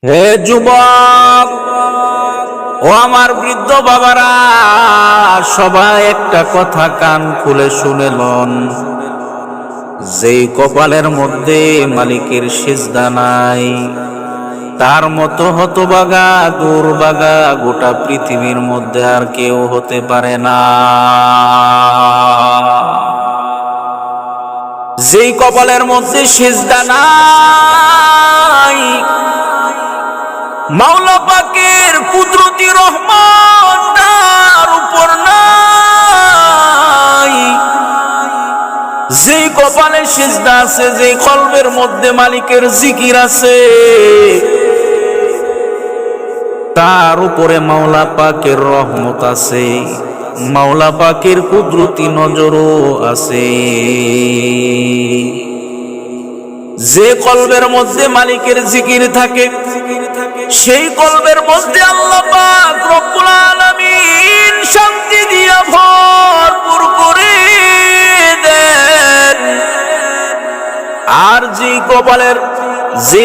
হে যুবক ও আমার বৃদ্ধ বাবারা, সবাই একটা কথা কান খুলে শুনে লন। যেই কপালের মধ্যে মালিকের সিজদা নাই, তার মতো হতভাগা দুর্ভাগা গোটা পৃথিবীর মধ্যে আর কেউ হতে পারে না। যেই কপালের মধ্যে সিজদা নাই, মাওলা পাকের কুদরতি রহমত তার উপর নাই। যেই কপালে সিজদা আছে, যেই কলবের মধ্যে মালিকের জিকির আছে, তার উপরে মাওলা পাকের রহমত আছে, মাওলা পাকের কুদরতি নজরও আছে। যে কলবের মধ্যে মালিকের জিকির থাকে, সেই কলবের মধ্যে আল্লাহ পাক রব্বুল আলামিন শান্তি দিয়া ভরপুর করে দেন। আর যে কপালের যে